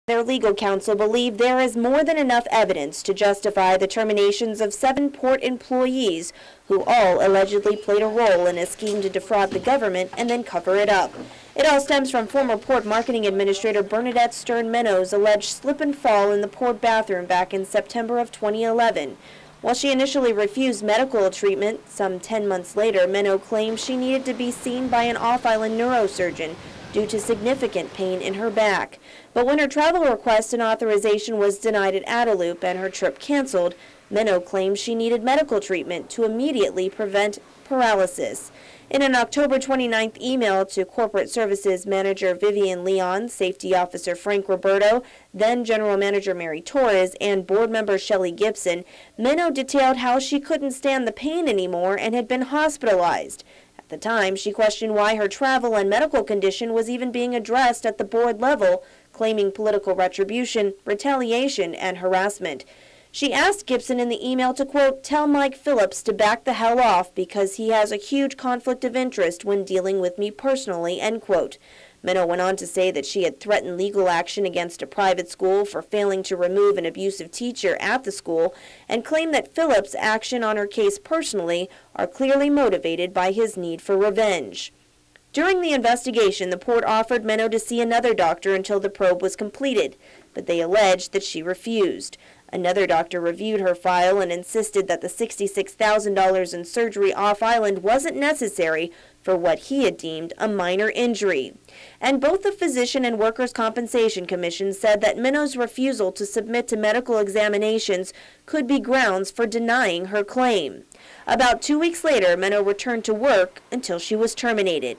Their legal counsel believe there is more than enough evidence to justify the terminations of 7 port employees who all allegedly played a role in a scheme to defraud the government and then cover it up. It all stems from former Port Marketing Administrator Bernadette Stern Minow's alleged slip and fall in the port bathroom back in September of 2011. While she initially refused medical treatment, some 10 months later, Minow claimed she needed to be seen by an off-island neurosurgeon due to significant pain in her back. But when her travel request and authorization was denied at Guadeloupe and her trip canceled, Minow claimed she needed medical treatment to immediately prevent paralysis. In an October 29th email to Corporate Services Manager Vivian Leon, Safety Officer Frank Roberto, then General Manager Mary Torres, and board member Shelley Gibson, Minow detailed how she couldn't stand the pain anymore and had been hospitalized. At the time, she questioned why her travel and medical condition was even being addressed at the board level, claiming political retribution, retaliation, and harassment. She asked Gibson in the email to, quote, tell Mike Phillips to back the hell off because he has a huge conflict of interest when dealing with me personally, end quote. Minow went on to say that she had threatened legal action against a private school for failing to remove an abusive teacher at the school and claimed that Phillips' action on her case personally are clearly motivated by his need for revenge. During the investigation, the port offered Minow to see another doctor until the probe was completed, but they alleged that she refused. Another doctor reviewed her file and insisted that the $66,000 in surgery off-island wasn't necessary for what he had deemed a minor injury. And both the Physician and Workers' Compensation Commission said that Minow's refusal to submit to medical examinations could be grounds for denying her claim. About 2 weeks later, Minow returned to work until she was terminated.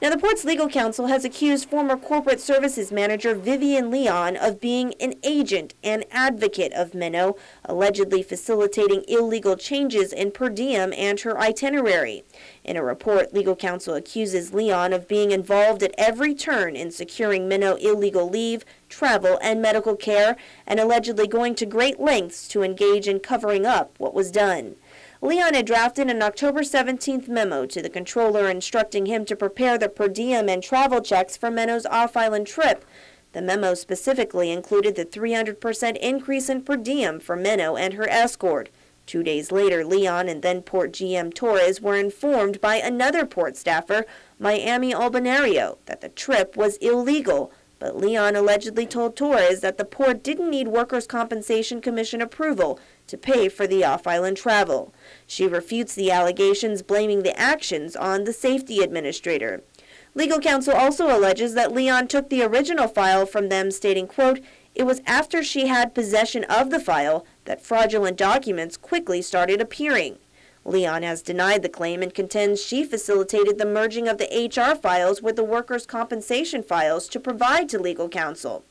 Now, the port's legal counsel has accused former Corporate Services Manager Vivian Leon of being an agent and advocate of Minow, allegedly facilitating illegal changes in per diem and her itinerary. In a report, legal counsel accuses Leon of being involved at every turn in securing Minow illegal leave, travel, and medical care, and allegedly going to great lengths to engage in covering up what was done. Leon had drafted an October 17th memo to the controller instructing him to prepare the per diem and travel checks for Minow's off-island trip. The memo specifically included the 300% increase in per diem for Minow and her escort. 2 days later, Leon and then Port GM Torres were informed by another port staffer, Miami Albonario, that the trip was illegal. But Leon allegedly told Torres that the port didn't need Workers' Compensation Commission approval to pay for the off-island travel. She refutes the allegations, blaming the actions on the safety administrator. Legal counsel also alleges that Leon took the original file from them, stating, quote, it was after she had possession of the file that fraudulent documents quickly started appearing. Leon has denied the claim and contends she facilitated the merging of the HR files with the workers' compensation files to provide to legal counsel.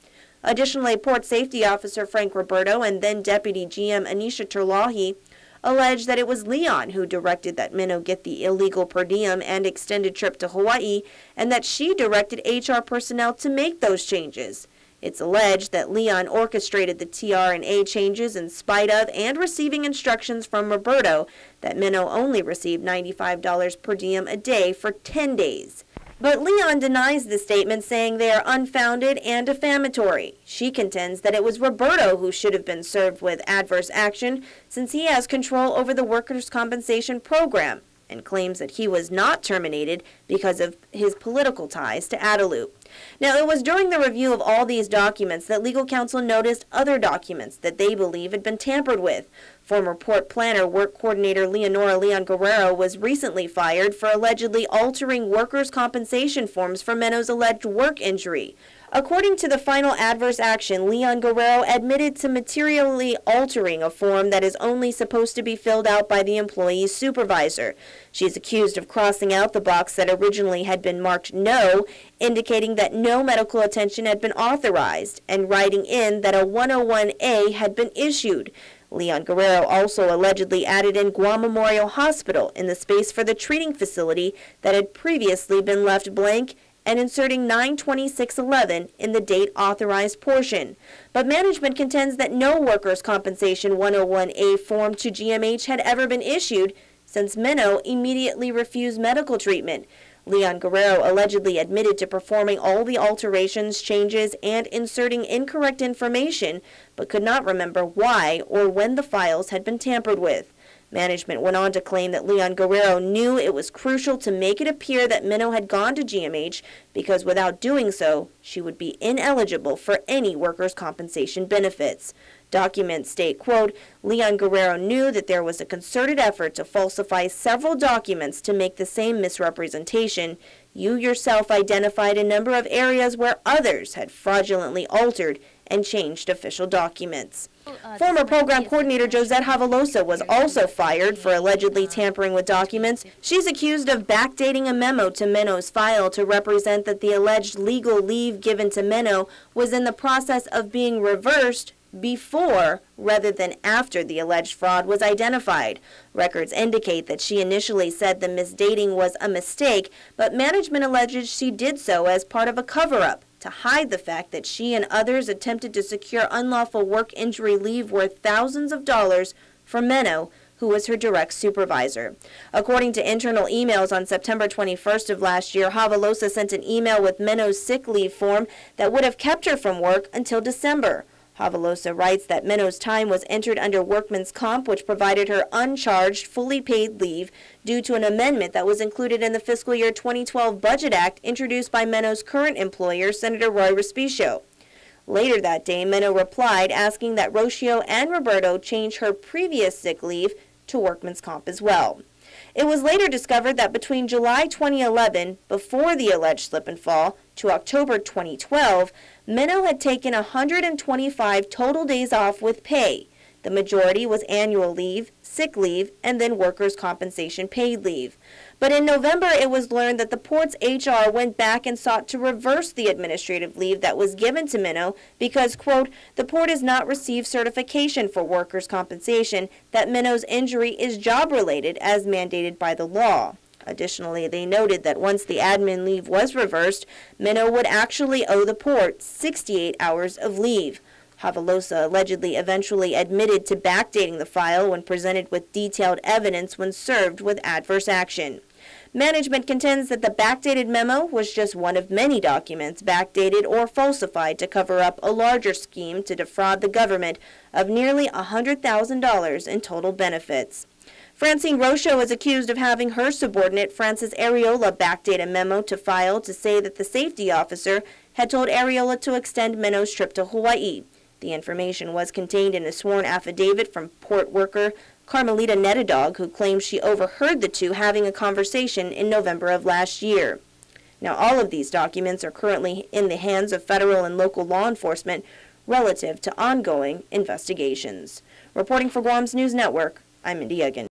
Additionally, Port Safety Officer Frank Roberto and then Deputy GM Anisha Terlahi alleged that it was Leon who directed that Minow get the illegal per diem and extended trip to Hawaii, and that she directed HR personnel to make those changes. It's alleged that Leon orchestrated the TR&A changes in spite of and receiving instructions from Roberto that Minow only received $95 per diem a day for 10 days. But Leon denies the statement, saying they are unfounded and defamatory. She contends that it was Roberto who should have been served with adverse action since he has control over the workers' compensation program, and claims that he was not terminated because of his political ties to Guadeloupe. Now, it was during the review of all these documents that legal counsel noticed other documents that they believe had been tampered with. Former port planner work coordinator Leonora Leon Guerrero was recently fired for allegedly altering workers' compensation forms for Minow's alleged work injury. According to the final adverse action, Leon Guerrero admitted to materially altering a form that is only supposed to be filled out by the employee's supervisor. She is accused of crossing out the box that originally had been marked no, indicating that no medical attention had been authorized, and writing in that a 101A had been issued. Leon Guerrero also allegedly added in Guam Memorial Hospital in the space for the treating facility that had previously been left blank, and inserting 9/26/11 in the date authorized portion. But management contends that no workers' compensation 101A form to GMH had ever been issued, since Minow immediately refused medical treatment. Leon Guerrero allegedly admitted to performing all the alterations, changes, and inserting incorrect information, but could not remember why or when the files had been tampered with. Management went on to claim that Leon Guerrero knew it was crucial to make it appear that Minnow had gone to GMH because without doing so, she would be ineligible for any workers' compensation benefits. Documents state, quote, Leon Guerrero knew that there was a concerted effort to falsify several documents to make the same misrepresentation. You yourself identified a number of areas where others had fraudulently altered and changed official documents. Former program coordinator Josette Havalosa was also fired for allegedly tampering with documents. She's accused of backdating a memo to Minnow's file to represent that the alleged legal leave given to Minnow was in the process of being reversed before rather than after the alleged fraud was identified. Records indicate that she initially said the misdating was a mistake, but management alleges she did so as part of a cover-up to hide the fact that she and others attempted to secure unlawful work injury leave worth thousands of dollars for Minnow, who was her direct supervisor. According to internal emails on September 21st of last year, Havalosa sent an email with Minnow's sick leave form that would have kept her from work until December. Havalosa writes that Minnow's time was entered under workman's comp, which provided her uncharged, fully paid leave due to an amendment that was included in the fiscal year 2012 Budget Act introduced by Minnow's current employer, Senator Roy Respicio. Later that day, Minnow replied asking that Rocio and Roberto change her previous sick leave to workman's comp as well. It was later discovered that between July 2011, before the alleged slip and fall, to October 2012, Minnow had taken 125 total days off with pay. The majority was annual leave, sick leave, and then workers' compensation paid leave. But in November, it was learned that the port's HR went back and sought to reverse the administrative leave that was given to Minnow because, quote, the port has not received certification for workers' compensation that Minnow's injury is job-related as mandated by the law. Additionally, they noted that once the admin leave was reversed, Minnow would actually owe the port 68 hours of leave. Havalosa allegedly eventually admitted to backdating the file when presented with detailed evidence when served with adverse action. Management contends that the backdated memo was just one of many documents backdated or falsified to cover up a larger scheme to defraud the government of nearly $100,000 in total benefits. Francine Rocio is accused of having her subordinate, Francis Areola, backdate a memo to file to say that the safety officer had told Areola to extend Minnow's trip to Hawaii. The information was contained in a sworn affidavit from port worker Carmelita Netadog, who claims she overheard the two having a conversation in November of last year. Now, all of these documents are currently in the hands of federal and local law enforcement relative to ongoing investigations. Reporting for Guam's News Network, I'm Mindy Egan.